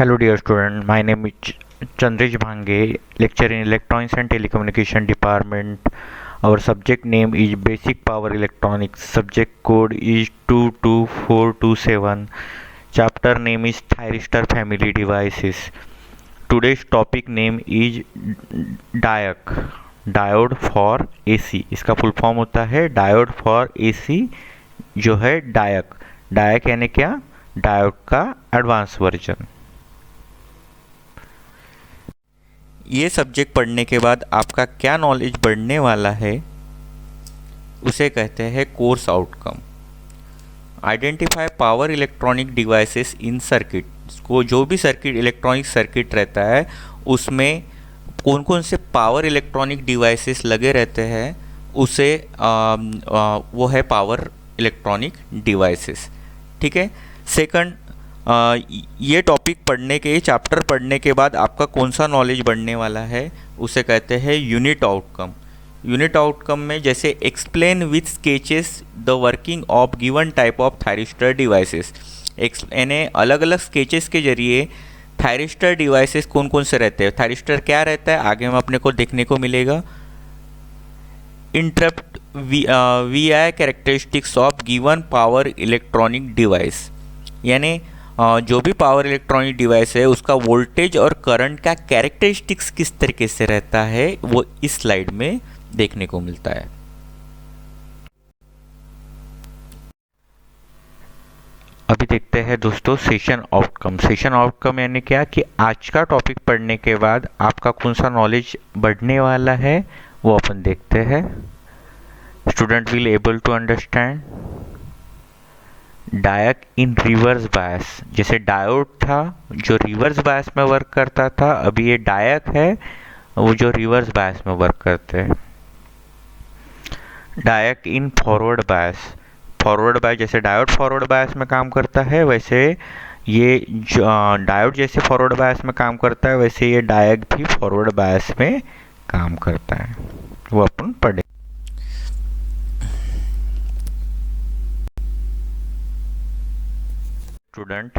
Hello dear student, my name is Chandresh Bhange, lecturer in Electronics and Telecommunication Department. Our subject name is Basic Power Electronics. Subject code is 22427. Chapter name is Thyristor Family Devices. Today's topic name is डायक diode for AC. इसका full form होता है diode for AC, जो है डायक। डायक यानी क्या? Diode का advance version. ये subject पढ़ने के बाद आपका क्या नॉलेज बढ़ने वाला है उसे कहते हैं course outcome. Identify power electronic devices in circuit. को जो भी सर्किट इलेक्ट्रॉनिक सर्किट रहता है उसमें कौन कौन से पावर इलेक्ट्रॉनिक डिवाइसेस लगे रहते हैं उसे वो है पावर इलेक्ट्रॉनिक डिवाइसेस। ठीक है। सेकंड, ये टॉपिक पढ़ने के चैप्टर पढ़ने के बाद आपका कौन सा नॉलेज बढ़ने वाला है उसे कहते हैं यूनिट आउटकम। यूनिट आउटकम में जैसे explain with sketches the working of given type of thyristor devices. यानी अलग अलग स्केचेस के जरिए थायरिस्टर डिवाइसेस कौन कौन से रहते हैं, थायरिस्टर क्या रहता है, आगे हम अपने को देखने को मिलेगा। Interpret V I characteristics of given power electronic device. यानी जो भी पावर इलेक्ट्रॉनिक डिवाइस है उसका वोल्टेज और करंट का कैरेक्टरिस्टिक्स किस तरीके से रहता है वो इस स्लाइड में देखने को मिलता है। अभी देखते हैं दोस्तों सेशन आउटकम। सेशन आउटकम यानी क्या कि आज का टॉपिक पढ़ने के बाद आपका कौन सा नॉलेज बढ़ने वाला है वो अपन देखते हैं। Student will able to understand DIAC in reverse bias. जैसे डायोड था जो रिवर्स बायस में वर्क करता था, अभी ये डायक है वो जो रिवर्स बायस में वर्क करते हैं। डायक in forward bias. Forward bias जैसे डायोड फॉरवर्ड बायस में काम करता है वैसे ये डायोड जैसे फॉरवर्ड बायस में काम करता है वैसे ये डायक भी फॉरवर्ड बायस में काम करता है, वो अपन पढ़े। स्टूडेंट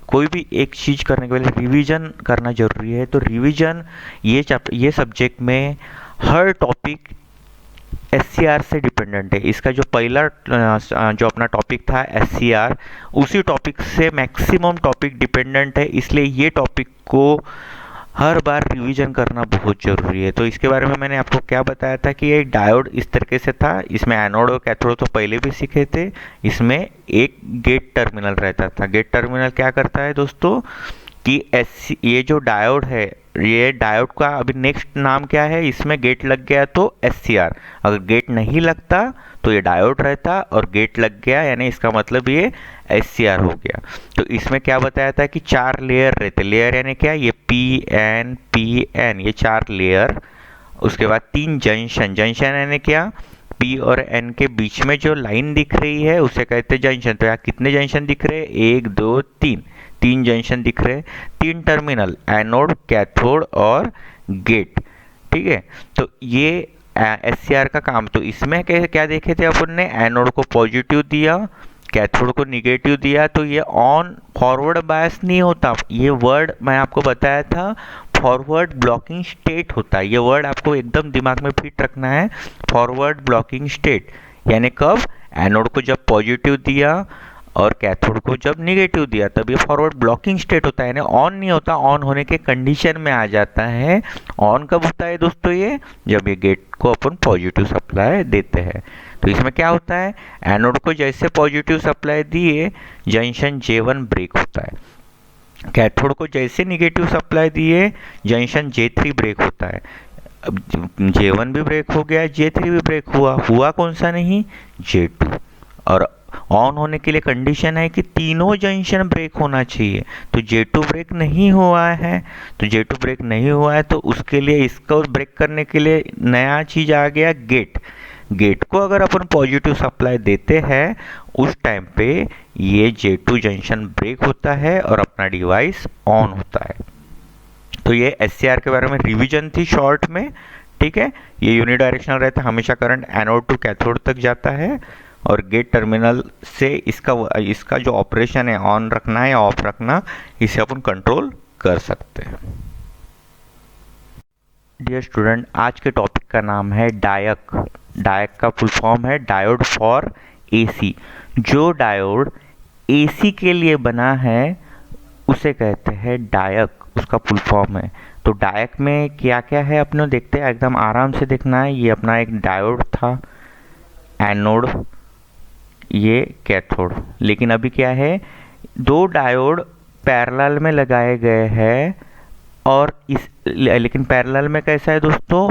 कोई भी एक चीज़ करने के पहले रिवीजन करना जरूरी है। तो रिवीजन ये सब्जेक्ट में हर टॉपिक एससीआर से डिपेंडेंट है। इसका जो पहला जो अपना टॉपिक था एससीआर, उसी टॉपिक से मैक्सिमम टॉपिक डिपेंडेंट है, इसलिए ये टॉपिक को हर बार रिवीजन करना बहुत ज़रूरी है। तो इसके बारे में मैंने आपको क्या बताया था कि ये डायोड इस तरीके से था, इसमें एनोड और कैथोड तो पहले भी सीखे थे। इसमें एक गेट टर्मिनल रहता था। गेट टर्मिनल क्या करता है दोस्तों कि ये जो डायोड है, ये डायोड का अभी नेक्स्ट नाम क्या है, इसमें गेट लग गया तो एससीआर। अगर गेट नहीं लगता तो ये डायोड रहता और गेट लग गया यानी इसका मतलब ये एससीआर हो गया। तो इसमें क्या बताया था कि 4 लेयर रहते। लेयर यानी क्या, ये पी एन ये 4 लेयर। उसके बाद 3 जंक्शन। जंक्शन यानी क्या, पी और एन के बीच में जो लाइन दिख रही है उसे कहते हैं जंक्शन। तो यहाँ कितने जंक्शन दिख रहे हैं, 1 2 3, 3 जंक्शन दिख रहे हैं। 3 टर्मिनल, एनोड कैथोड और गेट। ठीक है। तो ये एससीआर का काम। तो इसमें क्या देखे थे अपन ने, एनोड को पॉजिटिव दिया, कैथोड को निगेटिव दिया, तो ये ऑन फॉरवर्ड बायस नहीं होता। ये वर्ड मैं आपको बताया था फॉरवर्ड ब्लॉकिंग स्टेट होता है। ये वर्ड आपको एकदम दिमाग में फिट रखना है, फॉरवर्ड ब्लॉकिंग स्टेट। यानी कब, एनोड को जब पॉजिटिव दिया और कैथोड को जब निगेटिव दिया तब ये फॉरवर्ड ब्लॉकिंग स्टेट होता है, यानी ऑन नहीं होता, ऑन होने के कंडीशन में आ जाता है। ऑन कब होता है दोस्तों, ये जब ये गेट को अपन पॉजिटिव सप्लाई देते हैं। तो इसमें क्या होता है, एनोड को जैसे पॉजिटिव सप्लाई दिए जंक्शन J1 ब्रेक होता है। कैथोड को जैसे निगेटिव सप्लाई दिए जंक्शन J3 ब्रेक होता है। अब J1 भी ब्रेक हो गया, J3 भी ब्रेक हुआ कौन सा नहीं, J2। और ऑन होने के लिए कंडीशन है कि तीनों जंक्शन ब्रेक होना चाहिए। तो J2 ब्रेक नहीं हुआ है, तो J2 ब्रेक नहीं हुआ है तो उसके लिए इसको ब्रेक करने के लिए नया चीज़ आ गया, गेट। गेट को अगर अपन पॉजिटिव सप्लाई देते हैं उस टाइम पे ये J2 जंक्शन ब्रेक होता है और अपना डिवाइस ऑन होता है। तो ये एससीआर के बारे में रिवीजन थी शॉर्ट में। ठीक है। ये यूनिडायरेक्शनल रहता है, हमेशा करंट एनोड टू कैथोड तक जाता है। और गेट टर्मिनल से इसका जो ऑपरेशन है ऑन रखना है या ऑफ रखना, इसे अपन कंट्रोल कर सकते हैं। डियर स्टूडेंट, आज के टॉपिक का नाम है डायक। डायक का फुल फॉर्म है डायोड फॉर एसी। जो डायोड एसी के लिए बना है उसे कहते हैं डायक, उसका फुल फॉर्म है। तो डायक में क्या क्या है अपने देखते हैं, एकदम आराम से देखना है। ये अपना एक डायोड था, एनोड, ये कैथोड। लेकिन अभी क्या है, दो डायोड पैरेलल में लगाए गए हैं और लेकिन पैरेलल में कैसा है दोस्तों,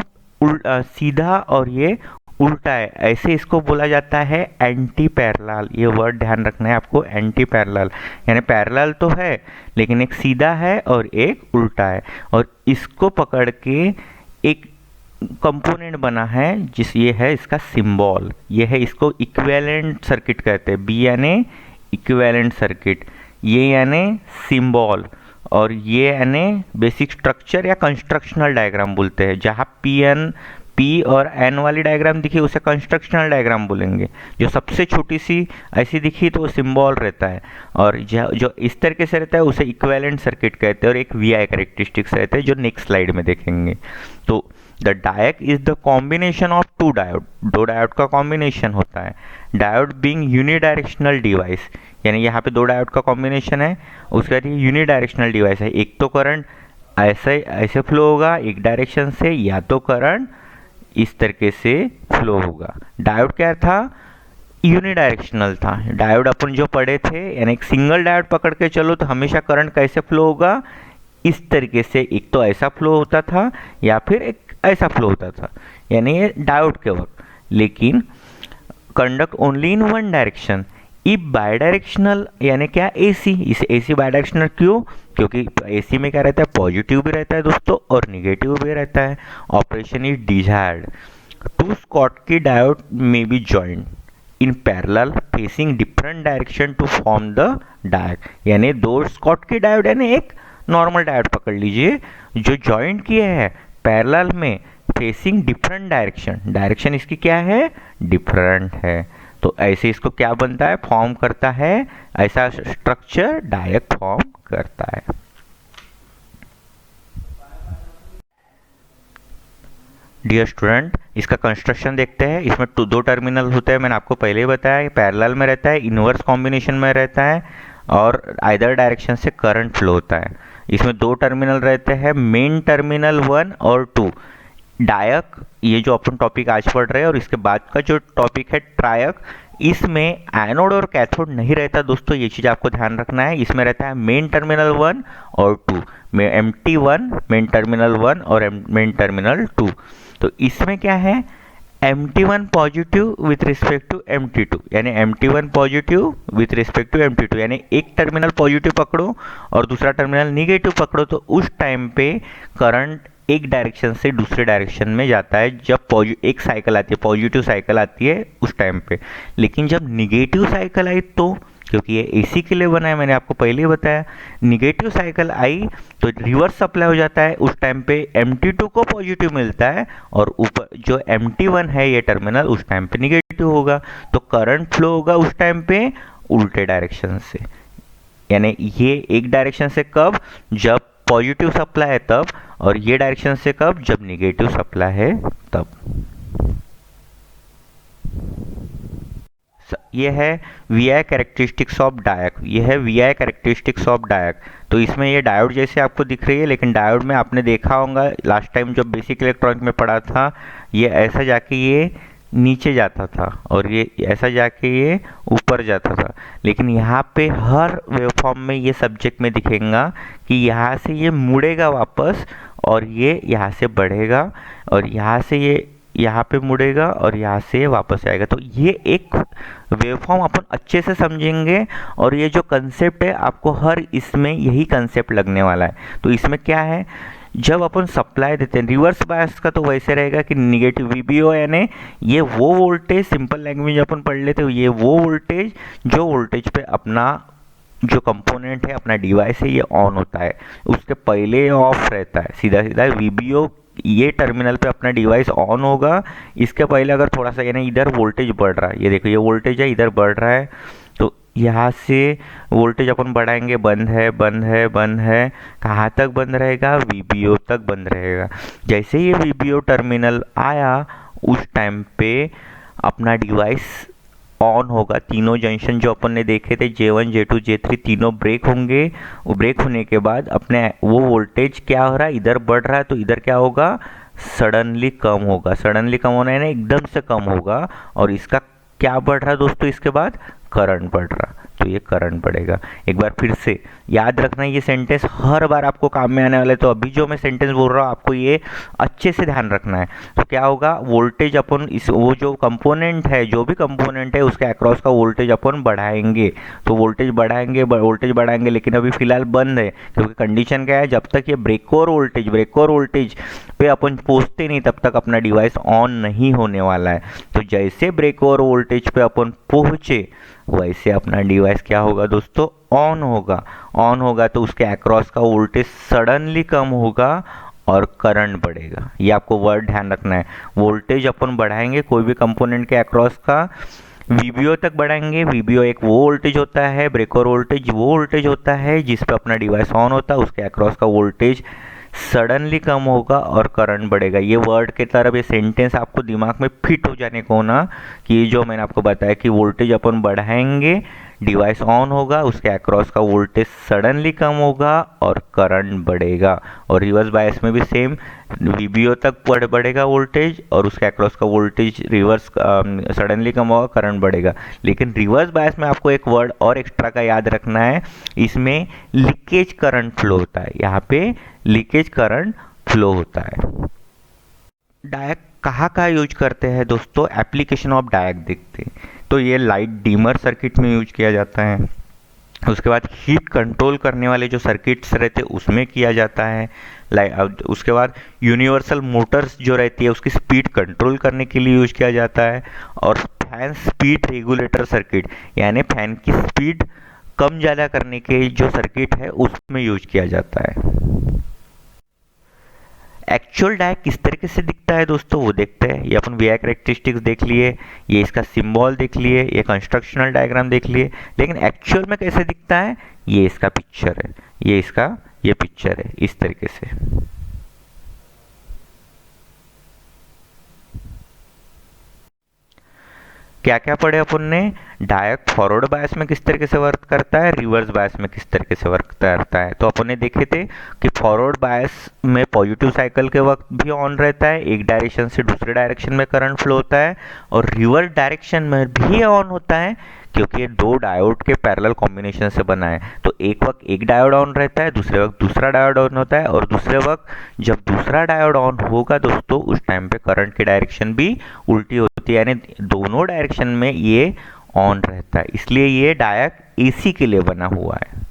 सीधा, और ये उल्टा है। ऐसे इसको बोला जाता है एंटी पैरेलल। ये वर्ड ध्यान रखना है आपको, एंटी पैरेलल। यानी पैरेलल तो है लेकिन एक सीधा है और एक उल्टा है, और इसको पकड़ के एक कंपोनेंट बना है ये है इसका सिंबल। ये है, इसको इक्विवेलेंट सर्किट कहते हैं। बी यानी इक्विवेलेंट सर्किट, ये यानी सिंबल, और ये यानी बेसिक स्ट्रक्चर या कंस्ट्रक्शनल डायग्राम बोलते हैं। जहाँ पी और एन वाली डायग्राम दिखी उसे कंस्ट्रक्शनल डायग्राम बोलेंगे। जो सबसे छोटी सी ऐसी दिखी तो वो सिंबल रहता है, और जो इस तरीके से रहता है उसे इक्विवेलेंट सर्किट कहते हैं। और एक वी आई कैरेक्टरिस्टिक्स रहते हैं जो नेक्स्ट स्लाइड में देखेंगे। तो the DIAC is the combination of two diode. दो डायोड का कॉम्बिनेशन होता है। डायोड बीइंग यूनिडायरेक्शनल डिवाइस, यानी यहाँ पे दो डायोड का कॉम्बिनेशन है, उसके बाद ये यूनिडायरेक्शनल डिवाइस है। एक तो करंट ऐसे फ्लो होगा एक डायरेक्शन से, या तो करंट इस तरीके से फ्लो होगा। डायोड क्या था, यूनिडायरेक्शनल था। डायोड अपन जो पढ़े थे, यानी एक सिंगल डायोड पकड़ के चलो तो हमेशा करंट कैसे फ्लो होगा, इस तरीके से। एक तो ऐसा फ्लो होता था या फिर एक ऐसा फ्लो होता था, यानी ये डायोड के वक्त। लेकिन conduct only in one direction. If bidirectional यानी क्या, एसी। इसे एसी बायडायरेक्शनल क्यों, क्योंकि एसी में क्या रहता है, पॉजिटिव भी रहता है दोस्तों और निगेटिव भी रहता है। Operation is desired. Two Schottky diode may be joint in parallel facing different direction to form the diac. यानी दो स्कॉटकी डायोड, यानी एक नॉर्मल डायोड पकड़ लीजिए जो जॉइंट किए हैं पैरेलल में, फेसिंग डिफरेंट डायरेक्शन। डायरेक्शन इसकी क्या है, डिफरेंट है। तो ऐसे इसको क्या बनता है, फॉर्म करता है, ऐसा स्ट्रक्चर डायक फॉर्म करता है। डियर स्टूडेंट, इसका कंस्ट्रक्शन देखते हैं। इसमें दो टर्मिनल होते हैं, मैंने आपको पहले ही बताया। पैरेलल में रहता है, इनवर्स कॉम्बिनेशन में रहता है, और आइदर डायरेक्शन से करंट फ्लो होता है। इसमें दो टर्मिनल रहते हैं, मेन टर्मिनल 1 और 2। डायक, ये जो अपन टॉपिक आज पढ़ रहे हैं, और इसके बाद का जो टॉपिक है ट्रायक, इसमें एनोड और कैथोड नहीं रहता दोस्तों। ये चीज़ आपको ध्यान रखना है। इसमें रहता है मेन टर्मिनल 1 और 2 में, MT1 मेन टर्मिनल 1 और मेन टर्मिनल 2। तो इसमें क्या है, MT1 positive with respect to MT2, यानी MT1 positive with respect to MT2, यानी एक टर्मिनल पॉजिटिव पकड़ो और दूसरा टर्मिनल निगेटिव पकड़ो तो उस टाइम पे करंट एक डायरेक्शन से दूसरे डायरेक्शन में जाता है। जब एक साइकिल आती है, पॉजिटिव साइकिल आती है उस टाइम पे। लेकिन जब निगेटिव साइकिल आई, तो क्योंकि ये एसी के लिए बना है, मैंने आपको पहले ही बताया, निगेटिव साइकिल आई तो रिवर्स सप्लाई हो जाता है। उस टाइम पे MT2 को पॉजिटिव मिलता है और ऊपर जो MT1 है ये टर्मिनल उस टाइम पे निगेटिव होगा। तो करंट फ्लो होगा उस टाइम पे उल्टे डायरेक्शन से। यानी ये एक डायरेक्शन से कब, जब पॉजिटिव सप्लाई है तब, और ये डायरेक्शन से कब, जब निगेटिव सप्लाई है तब। ये है VI कैरेक्टरिस्टिक्स ऑफ डायक। ये है VI कैरेक्टरिस्टिक्स ऑफ डायक। तो इसमें ये डायोड जैसे आपको दिख रही है, लेकिन डायोड में आपने देखा होगा लास्ट टाइम जब बेसिक इलेक्ट्रॉनिक में पढ़ा था, ये ऐसा जाके ये नीचे जाता था और ये ऐसा जाके ये ऊपर जाता था। लेकिन यहाँ पे हर वेवफॉर्म में ये सब्जेक्ट में दिखेगा कि यहाँ से ये मुड़ेगा वापस, और ये यहाँ से बढ़ेगा, और यहाँ से ये यहाँ पे मुड़ेगा, और यहाँ से वापस आएगा। तो ये एक वेवफॉर्म अपन अच्छे से समझेंगे, और ये जो कंसेप्ट है आपको हर इसमें यही कंसेप्ट लगने वाला है। तो इसमें क्या है, जब अपन सप्लाई देते हैं रिवर्स बायस का, तो वैसे रहेगा कि निगेटिव VBO, यानी ये वो वोल्टेज, सिंपल लैंग्वेज अपन पढ़ लेते हो, ये वो वोल्टेज जो वोल्टेज पे अपना जो कंपोनेंट है, अपना डिवाइस है, ये ऑन होता है, उसके पहले ऑफ रहता है। सीधा सीधा VBO ये टर्मिनल पे अपना डिवाइस ऑन होगा। इसके पहले अगर थोड़ा सा यानी इधर वोल्टेज बढ़ रहा है, ये देखो ये वोल्टेज है, इधर बढ़ रहा है, तो यहाँ से वोल्टेज अपन बढ़ाएंगे, बंद है बंद है बंद है, कहाँ तक बंद रहेगा, VBO तक बंद रहेगा। जैसे ये VBO टर्मिनल आया उस टाइम पे अपना डिवाइस ऑन होगा। तीनों जंक्शन जो अपन ने देखे थे J1 J2 J3 तीनों ब्रेक होंगे। वो ब्रेक होने के बाद अपने वो वोल्टेज क्या हो रहा है, इधर बढ़ रहा है, तो इधर क्या होगा, सडनली कम होगा। सडनली कम होना है ना, एकदम से कम होगा। और इसका क्या बढ़ रहा है दोस्तों, इसके बाद करंट बढ़ रहा, तो ये करंट बढ़ेगा। एक बार फिर से याद रखना, ये सेंटेंस हर बार आपको काम में आने वाला है, तो अभी जो मैं सेंटेंस बोल रहा हूँ आपको ये अच्छे से ध्यान रखना है। तो क्या होगा, वोल्टेज अपन इस वो जो कंपोनेंट है, जो भी कंपोनेंट है उसके अक्रॉस का वोल्टेज अपन बढ़ाएंगे। तो वोल्टेज बढ़ाएंगे लेकिन अभी फिलहाल बंद है, क्योंकि कंडीशन क्या है, जब तक ये ब्रेक और वोल्टेज पे अपन पहुंचते नहीं तब तक अपना डिवाइस ऑन नहीं होने वाला है। तो जैसे ब्रेक और वोल्टेज पे अपन पहुंचे वैसे अपना डिवाइस क्या होगा दोस्तों, ऑन होगा। तो उसके अक्रॉस का वोल्टेज सडनली कम होगा और करंट बढ़ेगा। ये आपको वर्ड ध्यान रखना है। वोल्टेज अपन बढ़ाएंगे कोई भी कंपोनेंट के अक्रॉस का, VBO तक बढ़ाएंगे। VBO एक वो वोल्टेज होता है, ब्रेक और वोल्टेज वो वोल्टेज होता है जिस पे अपना डिवाइस ऑन होता है, उसके अक्रॉस का वोल्टेज सडनली कम होगा और करंट बढ़ेगा। ये वर्ड के तरफ ये सेंटेंस आपको दिमाग में फिट हो जाने को ना, कि ये जो मैंने आपको बताया कि वोल्टेज अपन बढ़ाएंगे, डिवाइस ऑन होगा, उसके अक्रॉस का वोल्टेज सडनली कम होगा और करंट बढ़ेगा। और रिवर्स बायस में भी सेम, VBO तक बढ़ेगा वोल्टेज और उसके अक्रॉस का वोल्टेज रिवर्स सडनली कम होगा, करंट बढ़ेगा। लेकिन रिवर्स बायस में आपको एक वर्ड और एक्स्ट्रा का याद रखना है, इसमें लीकेज करंट फ्लो होता है। यहाँ पे लीकेज करंट फ्लो होता है। डायक कहाँ यूज करते हैं दोस्तों, एप्लीकेशन ऑफ डायक देखते हैं तो ये लाइट डिमर सर्किट में यूज किया जाता है। उसके बाद हीट कंट्रोल करने वाले जो सर्किट्स रहते हैं उसमें किया जाता है। उसके बाद यूनिवर्सल मोटर्स जो रहती है उसकी स्पीड कंट्रोल करने के लिए यूज किया जाता है। और फैन स्पीड रेगुलेटर सर्किट, यानी फैन की स्पीड कम ज़्यादा करने के जो सर्किट है उसमें यूज किया जाता है। एक्चुअल डायक किस तरीके से दिखता है दोस्तों वो देखते हैं। ये अपन VI कैरेक्टरिस्टिक्स देख लिए, ये इसका सिंबल देख लिए, ये कंस्ट्रक्शनल डायग्राम देख लिए, लेकिन एक्चुअल में कैसे दिखता है, ये इसका पिक्चर है, ये पिक्चर है इस तरीके से। क्या क्या पढ़े अपन ने, डायक फॉरवर्ड बायस में किस तरीके से वर्क करता है, रिवर्स बायस में किस तरीके से वर्क करता है। तो अपन ने देखे थे कि फॉरवर्ड बायस में पॉजिटिव साइकिल के वक्त भी ऑन रहता है, एक डायरेक्शन से दूसरे डायरेक्शन में करंट फ्लो होता है, और रिवर्स डायरेक्शन में भी ऑन होता है क्योंकि ये दो डायोड के पैरेलल कॉम्बिनेशन से बना है। तो एक वक्त एक डायोड ऑन रहता है, दूसरे वक्त दूसरा डायोड ऑन होता है, और दूसरे वक्त जब दूसरा डायोड ऑन होगा दोस्तों उस टाइम पे करंट की डायरेक्शन भी उल्टी होती है, यानी दोनों डायरेक्शन में ये ऑन रहता है। इसलिए ये डायक AC के लिए बना हुआ है।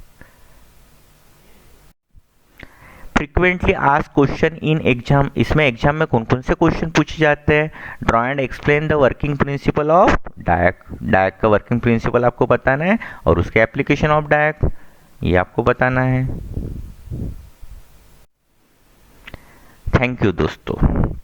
Frequently asked question in exam, इसमें एग्जाम में कौन कौन से क्वेश्चन पूछे जाते हैं, draw and explain the working principle of diac. Diac का वर्किंग प्रिंसिपल आपको बताना है और उसके एप्लीकेशन ऑफ डायक ये आपको बताना है। थैंक यू दोस्तों।